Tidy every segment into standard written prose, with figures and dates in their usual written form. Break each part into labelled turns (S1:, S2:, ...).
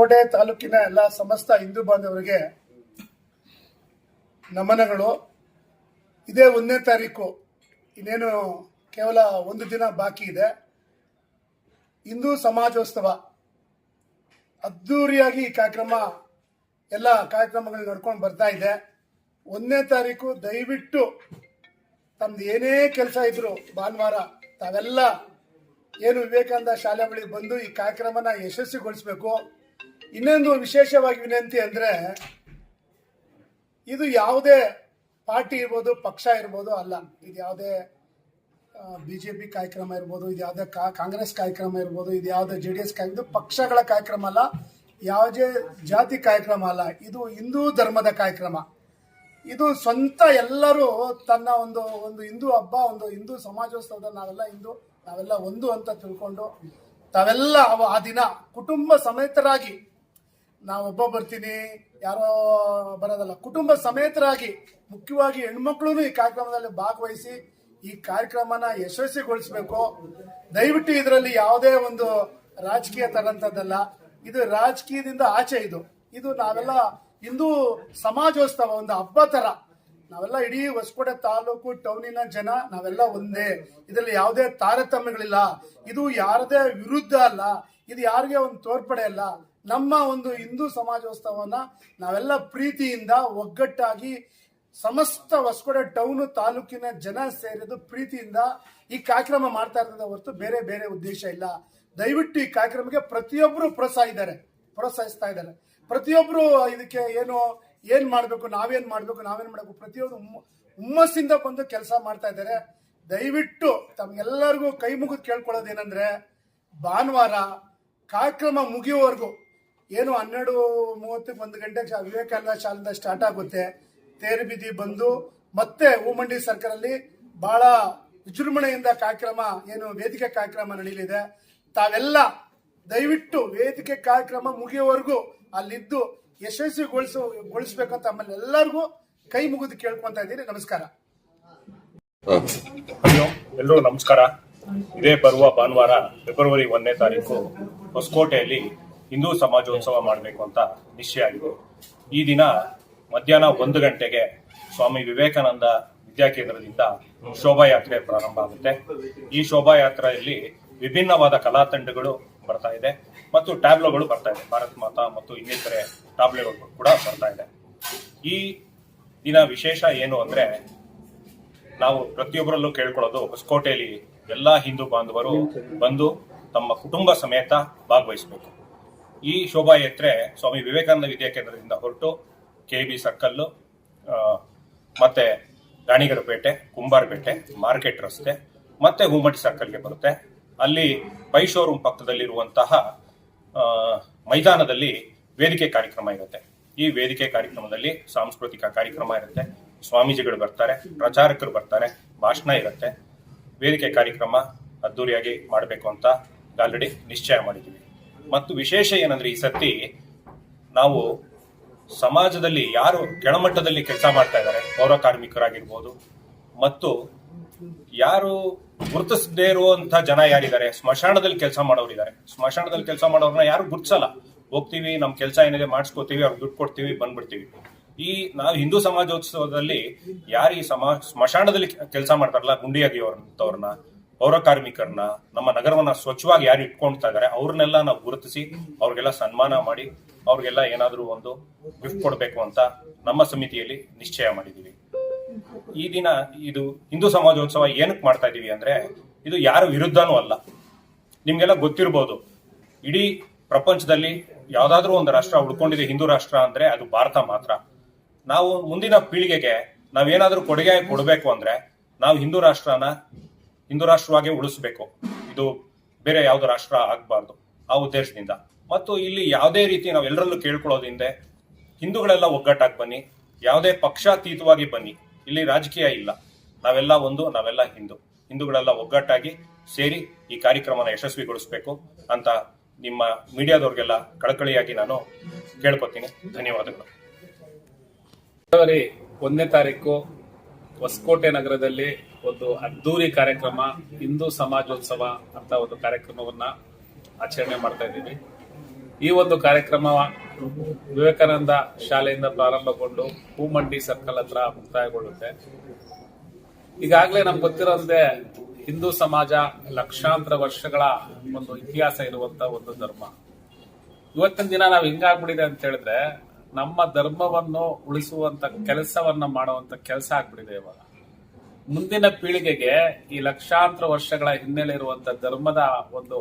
S1: ಹೊಸಕೋಟೆ ತಾಲೂಕಿನ ಎಲ್ಲ ಸಮಸ್ತ ಹಿಂದೂ ಬಾಂಧವರಿಗೆ ನಮನಗಳು. ಇದೇ 1ನೇ ತಾರೀಕು, ಇನ್ನೇನು ಕೇವಲ ಒಂದು ದಿನ ಬಾಕಿ ಇದೆ. ಹಿಂದೂ ಸಮಾಜೋತ್ಸವ ಅದ್ದೂರಿಯಾಗಿ ಈ ಕಾರ್ಯಕ್ರಮ ಎಲ್ಲ ಕಾರ್ಯಕ್ರಮಗಳು ನಡ್ಕೊಂಡು ಬರ್ತಾ ಇದೆ. 1ನೇ ತಾರೀಕು ದಯವಿಟ್ಟು ತಮ್ದು ಏನೇ ಕೆಲಸ ಇದ್ರು ಭಾನುವಾರ ತಾವೆಲ್ಲ ಏನು ವಿವೇಕಾನಂದ ಶಾಲೆ ಬಳಿ ಬಂದು ಈ ಕಾರ್ಯಕ್ರಮನ ಯಶಸ್ವಿಗೊಳಿಸಬೇಕು. ಇನ್ನೊಂದು ವಿಶೇಷವಾಗಿ ವಿನಂತಿ ಅಂದರೆ, ಇದು ಯಾವುದೇ ಪಾರ್ಟಿ ಇರ್ಬೋದು, ಪಕ್ಷ ಇರ್ಬೋದು ಅಲ್ಲ. ಇದು ಯಾವುದೇ BJP ಕಾರ್ಯಕ್ರಮ ಇರ್ಬೋದು, ಇದು ಯಾವುದೇ ಕಾಂಗ್ರೆಸ್ ಕಾರ್ಯಕ್ರಮ ಇರ್ಬೋದು, ಇದು ಯಾವುದೇ JDS ಕಾರ್ಯಕ್ರಮ, ಪಕ್ಷಗಳ ಕಾರ್ಯಕ್ರಮ ಅಲ್ಲ, ಯಾವುದೇ ಜಾತಿ ಕಾರ್ಯಕ್ರಮ ಅಲ್ಲ. ಇದು ಹಿಂದೂ ಧರ್ಮದ ಕಾರ್ಯಕ್ರಮ. ಇದು ಸ್ವಂತ ಎಲ್ಲರೂ ತನ್ನ ಒಂದು ಹಿಂದೂ ಹಬ್ಬ, ಒಂದು ಹಿಂದೂ ಸಮಾಜೋತ್ಸವದ ನಾವೆಲ್ಲ ಒಂದು ಅಂತ ತಿಳ್ಕೊಂಡು ತಾವೆಲ್ಲ ಆ ದಿನ ಕುಟುಂಬ ಸಮೇತರಾಗಿ, ನಾವೊಬ್ಬ ಬರ್ತೀನಿ ಯಾರೋ ಬರೋದಲ್ಲ, ಕುಟುಂಬ ಸಮೇತರಾಗಿ ಮುಖ್ಯವಾಗಿ ಹೆಣ್ಮಕ್ಳು ಈ ಕಾರ್ಯಕ್ರಮದಲ್ಲಿ ಭಾಗವಹಿಸಿ ಈ ಕಾರ್ಯಕ್ರಮನ ಯಶಸ್ವಿಗೊಳಿಸಬೇಕು. ದಯವಿಟ್ಟು ಇದರಲ್ಲಿ ಯಾವುದೇ ಒಂದು ರಾಜಕೀಯ ತರಂಥದ್ದಲ್ಲ. ಇದು ರಾಜಕೀಯದಿಂದ ಆಚೆ. ಇದು ನಾವೆಲ್ಲ ಹಿಂದೂ ಸಮಾಜೋತ್ಸವ, ಒಂದು ಹಬ್ಬ ತರ ನಾವೆಲ್ಲ ಇಡೀ ಹೊಸಕೋಟೆ ತಾಲೂಕು ಟೌನಿನ ಜನ ನಾವೆಲ್ಲ ಒಂದೇ. ಇದರಲ್ಲಿ ಯಾವುದೇ ತಾರತಮ್ಯಗಳಿಲ್ಲ. ಇದು ಯಾರದೇ ವಿರುದ್ಧ ಅಲ್ಲ, ಇದು ಯಾರಿಗೆ ಒಂದು ತೋರ್ಪಡೆ ಅಲ್ಲ. ನಮ್ಮ ಒಂದು ಹಿಂದೂ ಸಮಾಜೋತ್ಸವನ ನಾವೆಲ್ಲ ಪ್ರೀತಿಯಿಂದ ಒಗ್ಗಟ್ಟಾಗಿ ಸಮಸ್ತ ಹೊಸಕೋಟೆ ಟೌನು ತಾಲೂಕಿನ ಜನ ಸೇರಿದು ಪ್ರೀತಿಯಿಂದ ಈ ಕಾರ್ಯಕ್ರಮ ಮಾಡ್ತಾ ಇರೋದ ಹೊರತು ಬೇರೆ ಉದ್ದೇಶ ಇಲ್ಲ. ದಯವಿಟ್ಟು ಈ ಕಾರ್ಯಕ್ರಮಕ್ಕೆ ಪ್ರತಿಯೊಬ್ಬರು ಪ್ರೋತ್ಸಾಹಿಸ್ತಾ ಇದ್ದಾರೆ. ಪ್ರತಿಯೊಬ್ಬರು ಇದಕ್ಕೆ ಏನ್ ಮಾಡಬೇಕು, ನಾವೇನ್ ಮಾಡಬೇಕು ಪ್ರತಿಯೊಂದು ಹುಮ್ಮಸ್ಸಿಂದ ಬಂದು ಕೆಲಸ ಮಾಡ್ತಾ ಇದ್ದಾರೆ. ದಯವಿಟ್ಟು ತಮ್ಗೆಲ್ಲರಿಗೂ ಕೈ ಮುಗಿದು ಕೇಳ್ಕೊಳ್ಳೋದೇನೆಂದ್ರೆ, ಭಾನುವಾರ ಕಾರ್ಯಕ್ರಮ ಮುಗಿಯುವವರೆಗೂ ಏನು 12:30 1 ಗಂಟೆಗೆ ವಿವೇಕಾನಂದ ಶಾಲೆಯಿಂದ ಸ್ಟಾರ್ಟ್ ಆಗುತ್ತೆ. ತೇರು ಬೀದಿ ಬಂದು ಮತ್ತೆ ಹೂಮಂಡಿ ಸರ್ಕಲ್ ಅಲ್ಲಿ ಬಹಳ ವಿಜೃಂಭಣೆಯಿಂದ ಕಾರ್ಯಕ್ರಮ, ಏನು ವೇದಿಕೆ ಕಾರ್ಯಕ್ರಮ ನಡೆಯಲಿದೆ. ತಾವೆಲ್ಲ ದಯವಿಟ್ಟು ವೇದಿಕೆ ಕಾರ್ಯಕ್ರಮ ಮುಗಿಯುವವರೆಗೂ ಅಲ್ಲಿದ್ದು ಯಶಸ್ವಿಗೊಳಿಸಬೇಕಂತ ಆಮೇಲೆ ಎಲ್ಲರಿಗೂ ಕೈ ಮುಗಿದು ಕೇಳ್ಕೊಂತ ಇದ್ದೀನಿ. ನಮಸ್ಕಾರ.
S2: ಎಲ್ಲರೂ ನಮಸ್ಕಾರ. ಇದೇ ಬರುವ ಭಾನುವಾರ ಫೆಬ್ರವರಿ 1ನೇ ತಾರೀಕು ಹೊಸಕೋಟೆಯಲ್ಲಿ ಹಿಂದೂ ಸಮಾಜೋತ್ಸವ ಮಾಡಬೇಕು ಅಂತ ನಿಶ್ಚಯ ಆಗಿದೆ. ಈ ದಿನ ಮಧ್ಯಾಹ್ನ 1 ಗಂಟೆಗೆ ಸ್ವಾಮಿ ವಿವೇಕಾನಂದ ವಿದ್ಯಾಕೇಂದ್ರದಿಂದ ಶೋಭಾಯಾತ್ರೆ ಪ್ರಾರಂಭ ಆಗುತ್ತೆ. ಈ ಶೋಭಾಯಾತ್ರೆಯಲ್ಲಿ ವಿಭಿನ್ನವಾದ ಕಲಾ ತಂಡಗಳು ಬರ್ತಾ ಇದೆ ಮತ್ತು ಟ್ಯಾಬ್ಲೋಗಳು ಬರ್ತಾ ಇದೆ. ಭಾರತ್ ಮಾತಾ ಮತ್ತು ಇನ್ನಿತರೆ ಟ್ಯಾಬ್ಲೋಗಳು ಕೂಡ ಬರ್ತಾ ಇದೆ. ಈ ದಿನ ವಿಶೇಷ ಏನು ಅಂದ್ರೆ, ನಾವು ಪ್ರತಿಯೊಬ್ಬರಲ್ಲೂ ಕೇಳ್ಕೊಳ್ಳೋದು, ಹೊಸಕೋಟೆಯಲ್ಲಿ ಎಲ್ಲಾ ಹಿಂದೂ ಬಾಂಧವರು ಬಂದು ತಮ್ಮ ಕುಟುಂಬ ಸಮೇತ ಭಾಗವಹಿಸಬೇಕು. ಈ ಶೋಭಾಯಾತ್ರೆ ಸ್ವಾಮಿ ವಿವೇಕಾನಂದ ವಿದ್ಯಾಕೇಂದ್ರದಿಂದ ಹೊರಟು KB ಸರ್ಕಲ್, ಮತ್ತೆ ಗಾಣಿಗರಪೇಟೆ, ಕುಂಬಾರಪೇಟೆ, ಮಾರ್ಕೆಟ್ ರಸ್ತೆ ಮತ್ತೆ ಹೂಮಡಿ ಸರ್ಕಲ್ಗೆ ಬರುತ್ತೆ. ಅಲ್ಲಿ ಪೈ ಶೋರೂಮ್ ಪಕ್ಕದಲ್ಲಿರುವಂತಹ ಮೈದಾನದಲ್ಲಿ ವೇದಿಕೆ ಕಾರ್ಯಕ್ರಮ ಇರುತ್ತೆ. ಈ ವೇದಿಕೆ ಕಾರ್ಯಕ್ರಮದಲ್ಲಿ ಸಾಂಸ್ಕೃತಿಕ ಕಾರ್ಯಕ್ರಮ ಇರುತ್ತೆ, ಸ್ವಾಮೀಜಿಗಳು ಬರ್ತಾರೆ, ಪ್ರಚಾರಕರು ಬರ್ತಾರೆ, ಭಾಷಣ ಇರುತ್ತೆ. ವೇದಿಕೆ ಕಾರ್ಯಕ್ರಮ ಅದ್ದೂರಿಯಾಗಿ ಮಾಡಬೇಕು ಅಂತ ಆಲ್ರೆಡಿ ನಿಶ್ಚಯ ಮಾಡಿದ್ದೀವಿ. ಮತ್ತು ವಿಶೇಷ ಏನಂದ್ರೆ, ಈ ಸತಿ ನಾವು ಸಮಾಜದಲ್ಲಿ ಯಾರು ಕೆಳಮಟ್ಟದಲ್ಲಿ ಕೆಲಸ ಮಾಡ್ತಾ ಇದ್ದಾರೆ, ಪೌರ ಕಾರ್ಮಿಕರಾಗಿರ್ಬೋದು, ಮತ್ತು ಯಾರು ಗುರುತಿಸದೇ ಇರುವಂತ ಜನ ಯಾರಿದ್ದಾರೆ, ಸ್ಮಶಾನದಲ್ಲಿ ಕೆಲಸ ಮಾಡೋರಿದ್ದಾರೆ. ಸ್ಮಶಾನದಲ್ಲಿ ಕೆಲಸ ಮಾಡೋರನ್ನ ಯಾರು ಗುರುತಿಸಲ್ಲ. ಹೋಗ್ತೀವಿ, ನಮ್ ಕೆಲಸ ಏನಿದೆ ಮಾಡಿಸ್ಕೋತೀವಿ, ಅವ್ರಿಗೆ ದುಡ್ಡು ಕೊಡ್ತೀವಿ, ಬಂದ್ಬಿಡ್ತೀವಿ. ನಾವು ಹಿಂದೂ ಸಮಾಜೋತ್ಸವದಲ್ಲಿ ಯಾರು ಈ ಸ್ಮಶಾನದಲ್ಲಿ ಕೆಲಸ ಮಾಡ್ತಾರಲ್ಲ, ಗುಂಡಿ ಅಗಿಯೋರಂತವ್ರನ್ನ, ಪೌರ ಕಾರ್ಮಿಕರನ್ನ, ನಮ್ಮ ನಗರವನ್ನ ಸ್ವಚ್ಛವಾಗಿ ಯಾರು ಇಟ್ಕೊಳ್ತಾ ಇದ್ದಾರೆ ಅವ್ರನ್ನೆಲ್ಲ ನಾವು ಗುರುತಿಸಿ ಅವ್ರಿಗೆಲ್ಲ ಸನ್ಮಾನ ಮಾಡಿ ಅವ್ರಿಗೆಲ್ಲ ಏನಾದ್ರೂ ಒಂದು ಗಿಫ್ಟ್ ಕೊಡ್ಬೇಕು ಅಂತ ನಮ್ಮ ಸಮಿತಿಯಲ್ಲಿ ನಿಶ್ಚಯ ಮಾಡಿದೀವಿ. ಈ ದಿನ ಇದು ಹಿಂದೂ ಸಮಾಜೋತ್ಸವ ಏನಕ್ಕೆ ಮಾಡ್ತಾ ಇದೀವಿ ಅಂದ್ರೆ, ಇದು ಯಾರ ವಿರುದ್ಧನೂ ಅಲ್ಲ. ನಿಮ್ಗೆಲ್ಲ ಗೊತ್ತಿರ್ಬೋದು, ಇಡೀ ಪ್ರಪಂಚದಲ್ಲಿ ಯಾವ್ದಾದ್ರೂ ಒಂದು ರಾಷ್ಟ್ರ ಉಳ್ಕೊಂಡಿದೆ ಹಿಂದೂ ರಾಷ್ಟ್ರ ಅಂದ್ರೆ ಅದು ಭಾರತ ಮಾತ್ರ. ನಾವು ಮುಂದಿನ ಪೀಳಿಗೆಗೆ ನಾವೇನಾದ್ರೂ ಕೊಡುಗೆ ಕೊಡಬೇಕು ಅಂದ್ರೆ ನಾವು ಹಿಂದೂ ರಾಷ್ಟ್ರವಾಗಿ ಉಳಿಸ್ಬೇಕು. ಇದು ಬೇರೆ ಯಾವ್ದು ರಾಷ್ಟ್ರ ಆಗ್ಬಾರ್ದು. ಆ ಉದ್ದೇಶದಿಂದ ಮತ್ತು ಇಲ್ಲಿ ಯಾವುದೇ ರೀತಿ ನಾವೆಲ್ಲರಲ್ಲೂ ಕೇಳ್ಕೊಳ್ಳೋದ್ರಿಂದ, ಹಿಂದೂಗಳೆಲ್ಲ ಒಗ್ಗಟ್ಟಾಗಿ ಬನ್ನಿ, ಯಾವುದೇ ಪಕ್ಷಾತೀತವಾಗಿ ಬನ್ನಿ. ಇಲ್ಲಿ ರಾಜಕೀಯ ಇಲ್ಲ, ನಾವೆಲ್ಲ ಒಂದು, ನಾವೆಲ್ಲ ಹಿಂದೂಗಳೆಲ್ಲ ಒಗ್ಗಟ್ಟಾಗಿ ಸೇರಿ ಈ ಕಾರ್ಯಕ್ರಮನ ಯಶಸ್ವಿಗೊಳಿಸಬೇಕು ಅಂತ ನಿಮ್ಮ ಮೀಡಿಯಾದವ್ರಿಗೆಲ್ಲ ಕಳಕಳಿಯಾಗಿ ನಾನು ಕೇಳ್ಕೊತೀನಿ. ಧನ್ಯವಾದಗಳು.
S3: ಫೆಬ್ರವರಿ 1ನೇ ತಾರೀಕು ಹೊಸಕೋಟೆ ನಗರದಲ್ಲಿ ಒಂದು ಅದ್ದೂರಿ ಕಾರ್ಯಕ್ರಮ, ಹಿಂದೂ ಸಮಾಜೋತ್ಸವ ಅಂತ ಒಂದು ಕಾರ್ಯಕ್ರಮವನ್ನ ಆಚರಣೆ ಮಾಡ್ತಾ ಇದ್ದೀವಿ. ಈ ಒಂದು ಕಾರ್ಯಕ್ರಮ ವಿವೇಕಾನಂದ ಶಾಲೆಯಿಂದ ಪ್ರಾರಂಭಗೊಂಡು ಹೂಮಂಡಿ ಸರ್ಕಲ್ ಹತ್ರ ಮುಕ್ತಾಯಗೊಳ್ಳುತ್ತೆ. ಈಗಾಗಲೇ ನಮ್ಗೆ ಗೊತ್ತಿರೋಂತೆ ಹಿಂದೂ ಸಮಾಜ ಲಕ್ಷಾಂತರ ವರ್ಷಗಳ ಒಂದು ಇತಿಹಾಸ ಇರುವಂತ ಒಂದು ಧರ್ಮ. ಇವತ್ತಿನ ದಿನ ನಾವು ಹಿಂಗಾಗ್ಬಿಟ್ಟಿದೆ ಅಂತ ಹೇಳಿದ್ರೆ ನಮ್ಮ ಧರ್ಮವನ್ನು ಉಳಿಸುವಂತ ಕೆಲಸವನ್ನ ಮಾಡುವಂತ ಕೆಲಸ ಆಗ್ಬಿಟ್ಟಿದೆ ಇವಾಗ. ಮುಂದಿನ ಪೀಳಿಗೆಗೆ ಈ ಲಕ್ಷಾಂತರ ವರ್ಷಗಳ ಹಿನ್ನೆಲೆ ಇರುವಂತ ಧರ್ಮದ ಒಂದು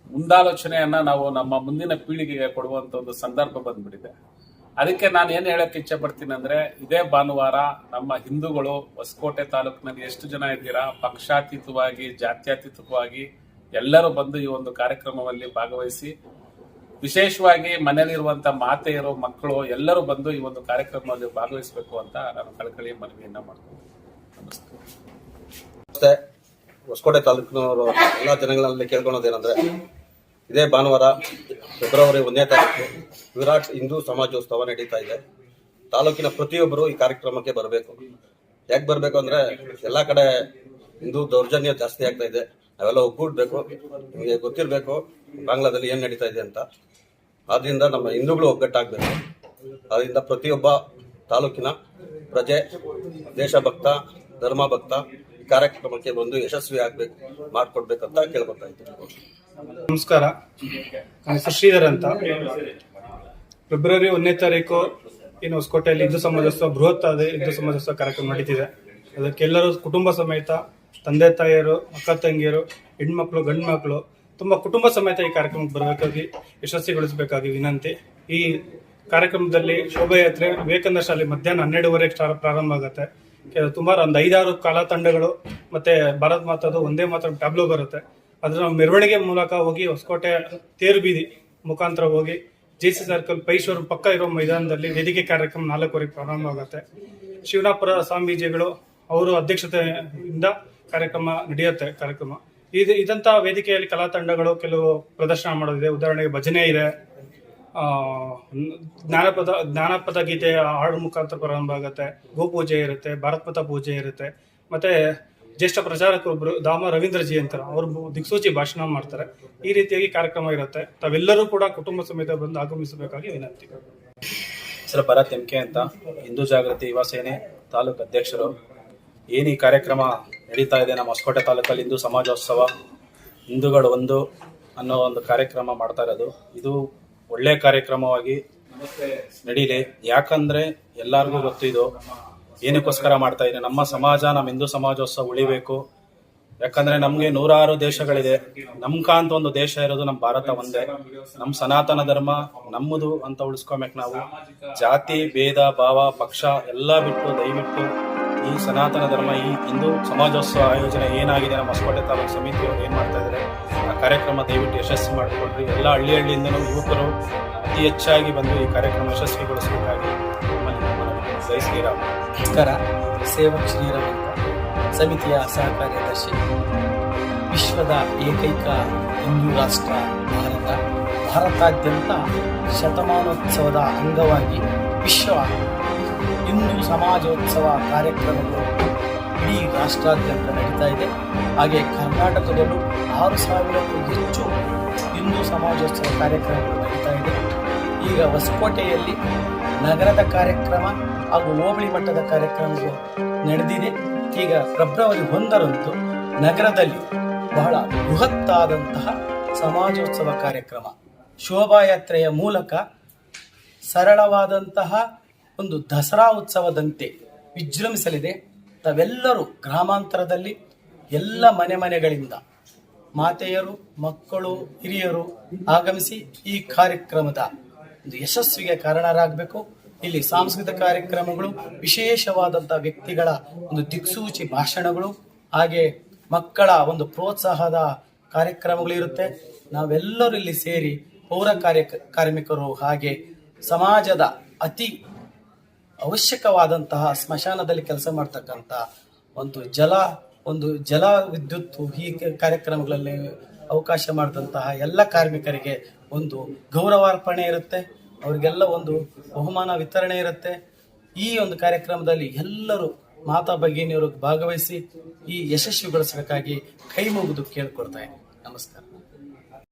S3: ಮುಂದಾಲೋಚನೆಯನ್ನ ನಾವು ನಮ್ಮ ಮುಂದಿನ ಪೀಳಿಗೆಗೆ ಕೊಡುವಂತ ಒಂದು ಸಂದರ್ಭ ಬಂದ್ಬಿಟ್ಟಿದೆ. ಅದಕ್ಕೆ ನಾನು ಏನ್ ಹೇಳಕ್ ಇಚ್ಛೆ ಪಡ್ತೀನಿ ಅಂದ್ರೆ, ಇದೇ ಭಾನುವಾರ ನಮ್ಮ ಹಿಂದೂಗಳು ಹೊಸಕೋಟೆ ತಾಲೂಕಿನಲ್ಲಿ ಎಷ್ಟು ಜನ ಇದ್ದೀರಾ, ಪಕ್ಷಾತೀತವಾಗಿ ಜಾತ್ಯತೀತವಾಗಿ ಎಲ್ಲರೂ ಬಂದು ಈ ಒಂದು ಕಾರ್ಯಕ್ರಮದಲ್ಲಿ ಭಾಗವಹಿಸಿ, ವಿಶೇಷವಾಗಿ ಮನೆಯಲ್ಲಿರುವಂತ ಮಾತೆಯರು, ಮಕ್ಕಳು ಎಲ್ಲರೂ ಬಂದು ಈ ಒಂದು ಕಾರ್ಯಕ್ರಮದಲ್ಲಿ ಭಾಗವಹಿಸಬೇಕು ಅಂತ ನಾನು ಕಳಕಳಿ ಮನವಿಯನ್ನ ಮಾಡ್ತೀನಿ.
S4: ನಮಸ್ತೆ. ಹೊಸಕೋಟೆ ತಾಲೂಕಿನವರು ಎಲ್ಲ ಜನಗಳಲ್ಲಿ ಕೇಳ್ಕೊಳ್ಳೋದೇನಂದ್ರೆ, ಇದೇ ಭಾನುವಾರ ಫೆಬ್ರವರಿ 1ನೇ ತಾರೀಕು ವಿರಾಟ್ ಹಿಂದೂ ಸಮಾಜೋತ್ಸವ ನಡೀತಾ ಇದೆ. ತಾಲೂಕಿನ ಪ್ರತಿಯೊಬ್ಬರು ಈ ಕಾರ್ಯಕ್ರಮಕ್ಕೆ ಬರಬೇಕು. ಯಾಕೆ ಬರಬೇಕು ಅಂದ್ರೆ, ಎಲ್ಲಾ ಕಡೆ ಹಿಂದೂ ದೌರ್ಜನ್ಯ ಜಾಸ್ತಿ ಆಗ್ತಾ ಇದೆ. ನಾವೆಲ್ಲ ಒಗ್ಗೂಡ್ಬೇಕು. ನಿಮಗೆ ಗೊತ್ತಿರಬೇಕು ಬಾಂಗ್ಲಾದಲ್ಲಿ ಏನ್ ನಡೀತಾ ಇದೆ ಅಂತ. ಆದ್ರಿಂದ ನಮ್ಮ ಹಿಂದೂಗಳು ಒಗ್ಗಟ್ಟಾಗಬೇಕು. ಅದರಿಂದ ಪ್ರತಿಯೊಬ್ಬ ತಾಲೂಕಿನ ಪ್ರಜೆ, ದೇಶಭಕ್ತ, ಧರ್ಮ ಭಕ್ತ ಈ ಕಾರ್ಯಕ್ರಮಕ್ಕೆ ಬಂದು ಯಶಸ್ವಿ ಆಗ್ಬೇಕು, ಮಾಡ್ಕೊಡ್ಬೇಕಂತ ಕೇಳ್ಕೊತಾ ಇದ್ದೀನಿ.
S5: ನಮಸ್ಕಾರ. ನನ್ನ ಹೆಸರು ಶ್ರೀಧರ್ ಅಂತ. ಫೆಬ್ರವರಿ 1ನೇ ತಾರೀಕು ಇನ್ನು ಹೊಸಕೋಟೆಯಲ್ಲಿ ಹಿಂದೂ ಸಮಾಜೋತ್ಸವ, ಬೃಹತ್ ಆದ ಹಿಂದೂ ಸಮಾಜೋತ್ಸವ ಕಾರ್ಯಕ್ರಮ ನಡೀತಿದೆ. ಅದಕ್ಕೆಲ್ಲರೂ ಕುಟುಂಬ ಸಮೇತ, ತಂದೆ ತಾಯಿಯರು, ಅಕ್ಕ ತಂಗಿಯರು, ಹೆಣ್ಮಕ್ಳು, ಗಂಡು ಮಕ್ಕಳು ತುಂಬಾ ಕುಟುಂಬ ಸಮೇತ ಈ ಕಾರ್ಯಕ್ರಮಕ್ಕೆ ಬರಬೇಕಾಗಿ, ಯಶಸ್ವಿಗೊಳಿಸಬೇಕಾಗಿ ವಿನಂತಿ. ಈ ಕಾರ್ಯಕ್ರಮದಲ್ಲಿ ಶೋಭಾಯಾತ್ರೆ ವಿವೇಕಾನಂದ ಶಾಲೆ ಮಧ್ಯಾಹ್ನ 12:30 ಪ್ರಾರಂಭ ಆಗುತ್ತೆ. ಸುಮಾರು ಒಂದು 5-6 ಕಾಲ ತಂಡಗಳು ಮತ್ತೆ ಭಾರತ್ ಮಾತಾದು ಒಂದೇ ಮಾತ್ರ ಟ್ಯಾಬ್ಲೋ ಬರುತ್ತೆ. ಅದರ ಮೆರವಣಿಗೆ ಮೂಲಕ ಹೋಗಿ ಹೊಸಕೋಟೆ ತೇರು ಬೀದಿ ಮುಖಾಂತರ ಹೋಗಿ ಜೆಸಿ ಸರ್ಕಲ್ ಪೈಶೋರ್ ಪಕ್ಕ ಇರೋ ಮೈದಾನದಲ್ಲಿ ವೇದಿಕೆ ಕಾರ್ಯಕ್ರಮ 4:00 ಪ್ರಾರಂಭ ಆಗುತ್ತೆ. ಶಿವನಾಪುರ ಸ್ವಾಮೀಜಿಗಳು ಅವರು ಅಧ್ಯಕ್ಷತೆಯಿಂದ ಕಾರ್ಯಕ್ರಮ ನಡೆಯುತ್ತೆ. ಇದಂತ ವೇದಿಕೆಯಲ್ಲಿ ಕಲಾ ತಂಡಗಳು ಕೆಲವು ಪ್ರದರ್ಶನ ಮಾಡೋದಿದೆ. ಉದಾಹರಣೆಗೆ ಭಜನೆ ಇದೆ, ಜ್ಞಾನಪದ ಗೀತೆ ಹಾಡು ಮುಖಾಂತರ ಪ್ರಾರಂಭ ಆಗುತ್ತೆ. ಗೋಪೂಜೆ ಇರುತ್ತೆ, ಭಾರತ್ ಮಾತಾ ಪೂಜೆ ಇರುತ್ತೆ. ಮತ್ತೆ ಜ್ಯೇಷ್ಠ ಪ್ರಚಾರಕರೊಬ್ಬರು ದಾಮ ರವೀಂದ್ರಜಿ ಅಂತ ಅವರು ದಿಕ್ಸೂಚಿ ಭಾಷಣ ಮಾಡ್ತಾರೆ. ಈ ರೀತಿಯಾಗಿ ಕಾರ್ಯಕ್ರಮ ಇರುತ್ತೆ. ತಾವೆಲ್ಲರೂ ಕೂಡ ಕುಟುಂಬ ಸಮೇತ ಬಂದು ಆಗಮಿಸಬೇಕಾಗಿ ವಿನಂತಿ.
S6: ಹೆಸರು ಭರತ್ ಎಂಕೆ ಅಂತ, ಹಿಂದೂ ಜಾಗೃತಿ ಯುವ ಸೇನೆ ತಾಲೂಕು ಅಧ್ಯಕ್ಷರು. ಏನು ಈ ಕಾರ್ಯಕ್ರಮ ನಡೀತಾ ಇದೆ ನಮ್ಮ ಹೊಸಕೋಟೆ ತಾಲೂಕಲ್ಲಿ ಹಿಂದೂ ಸಮಾಜೋತ್ಸವ, ಹಿಂದೂಗಳು ಒಂದು ಅನ್ನೋ ಒಂದು ಕಾರ್ಯಕ್ರಮ ಮಾಡ್ತಾ ಇರೋದು, ಇದು ಒಳ್ಳೆ ಕಾರ್ಯಕ್ರಮವಾಗಿ ನಡೀಲಿ. ಯಾಕಂದ್ರೆ ಎಲ್ಲರಿಗೂ ಗೊತ್ತು ಇದು ಏನಕ್ಕೋಸ್ಕರ ಮಾಡ್ತಾ ಇದೆ. ನಮ್ಮ ಸಮಾಜ, ನಮ್ಮ ಹಿಂದೂ ಸಮಾಜೋತ್ಸವ ಉಳಿಬೇಕು. ಯಾಕಂದ್ರೆ ನಮ್ಗೆ 106 ದೇಶಗಳಿದೆ. ನಮ್ಕ ಅಂತ ಒಂದು ದೇಶ ಇರೋದು ನಮ್ಮ ಭಾರತ ಒಂದೇ. ನಮ್ಮ ಸನಾತನ ಧರ್ಮ ನಮ್ಮದು ಅಂತ ಉಳಿಸ್ಕೊಬೇಕು. ನಾವು ಜಾತಿ ಭೇದ ಭಾವ ಪಕ್ಷ ಎಲ್ಲ ಬಿಟ್ಟು ದಯವಿಟ್ಟು ಈ ಸನಾತನ ಧರ್ಮ, ಈ ಹಿಂದೂ ಸಮಾಜೋತ್ಸವ ಆಯೋಜನೆ ಏನಾಗಿದೆ ನಮ್ಮ ಹೊಸಕೋಟೆ ತಾಲೂಕು ಸಮಿತಿಯವರು ಏನ್ ಮಾಡ್ತಾ ಇದ್ದಾರೆ, ಆ ಕಾರ್ಯಕ್ರಮ ದಯವಿಟ್ಟು ಯಶಸ್ವಿ ಮಾಡಿಕೊಡ್ರಿ. ಎಲ್ಲ ಹಳ್ಳಿಯಿಂದನೂ ಯುವಕರು ಅತಿ ಹೆಚ್ಚಾಗಿ ಬಂದು ಈ ಕಾರ್ಯಕ್ರಮ ಯಶಸ್ವಿಗೊಳಿಸಬೇಕಾಗಿ ಜೈ ಶ್ರೀರಾಮ್.
S7: ನಮಸ್ಕಾರ. ಸೇವಕ್ ಶ್ರೀರಾಮ್ ಅಂತ, ಸಮಿತಿಯ ಸಹ ಕಾರ್ಯದರ್ಶಿ. ವಿಶ್ವದ ಏಕೈಕ ಹಿಂದೂ ರಾಷ್ಟ್ರ ಭಾರತಾದ್ಯಂತ ಶತಮಾನೋತ್ಸವದ ಅಂಗವಾಗಿ ವಿಶ್ವ ಹಿಂದೂ ಸಮಾಜೋತ್ಸವ ಕಾರ್ಯಕ್ರಮಗಳು ಇಡೀ ರಾಷ್ಟ್ರಾದ್ಯಂತ ನಡೀತಾ ಇದೆ. ಹಾಗೆ ಕರ್ನಾಟಕದಲ್ಲೂ 6,000ಕ್ಕೂ ಹೆಚ್ಚು ಹಿಂದೂ ಸಮಾಜೋತ್ಸವ ಕಾರ್ಯಕ್ರಮಗಳು ನಡೀತಾ ಇದೆ. ಈಗ ಹೊಸಕೋಟೆಯಲ್ಲಿ ನಗರದ ಕಾರ್ಯಕ್ರಮ ಹಾಗೂ ಹೋಬಳಿ ಮಟ್ಟದ ಕಾರ್ಯಕ್ರಮಗಳು ನಡೆದಿದೆ. ಈಗ ಫೆಬ್ರವರಿ 1ರಂದು ನಗರದಲ್ಲಿ ಬಹಳ ಬೃಹತ್ತಾದಂತಹ ಸಮಾಜೋತ್ಸವ ಕಾರ್ಯಕ್ರಮ ಶೋಭಾಯಾತ್ರೆಯ ಮೂಲಕ ಸರಳವಾದಂತಹ ಒಂದು ದಸರಾ ಉತ್ಸವದಂತೆ ವಿಜೃಂಭಿಸಲಿದೆ. ತಾವೆಲ್ಲರೂ ಗ್ರಾಮಾಂತರದಲ್ಲಿ ಎಲ್ಲ ಮನೆಗಳಿಂದ ಮಾತೆಯರು, ಮಕ್ಕಳು, ಹಿರಿಯರು ಆಗಮಿಸಿ ಈ ಕಾರ್ಯಕ್ರಮದ ಒಂದು ಯಶಸ್ವಿಗೆ ಕಾರಣರಾಗಬೇಕು. ಇಲ್ಲಿ ಸಾಂಸ್ಕೃತಿಕ ಕಾರ್ಯಕ್ರಮಗಳು, ವಿಶೇಷವಾದಂತಹ ವ್ಯಕ್ತಿಗಳ ಒಂದು ದಿಕ್ಸೂಚಿ ಭಾಷಣಗಳು, ಹಾಗೆ ಮಕ್ಕಳ ಒಂದು ಪ್ರೋತ್ಸಾಹದ ಕಾರ್ಯಕ್ರಮಗಳಿರುತ್ತೆ. ನಾವೆಲ್ಲರೂ ಇಲ್ಲಿ ಸೇರಿ ಪೌರ ಕಾರ್ಮಿಕರು ಹಾಗೆ ಸಮಾಜದ ಅತಿ ಅವಶ್ಯಕವಾದಂತಹ ಸ್ಮಶಾನದಲ್ಲಿ ಕೆಲಸ ಮಾಡ್ತಕ್ಕಂಥ ಒಂದು ಜಲ ವಿದ್ಯುತ್ ಈ ಕಾರ್ಯಕ್ರಮಗಳಲ್ಲಿ ಅವಕಾಶ ಮಾಡಿದಂತಹ ಎಲ್ಲ ಕಾರ್ಮಿಕರಿಗೆ ಒಂದು ಗೌರವಾರ್ಪಣೆ ಇರುತ್ತೆ. ಅವರಿಗೆಲ್ಲ ಒಂದು ಬಹುಮಾನ ವಿತರಣೆ ಇರುತ್ತೆ. ಈ ಒಂದು ಕಾರ್ಯಕ್ರಮದಲ್ಲಿ ಎಲ್ಲರೂ ಮಾತಾ ಭಗಿನಿಯರು ಭಾಗವಹಿಸಿ ಈ ಯಶಸ್ವಿಗೊಳಿಸಬೇಕಾಗಿ ಕೈ ಮುಗಿದು ಕೇಳ್ಕೊಳ್ತಾ ಇದ್ದೀನಿ. ನಮಸ್ಕಾರ.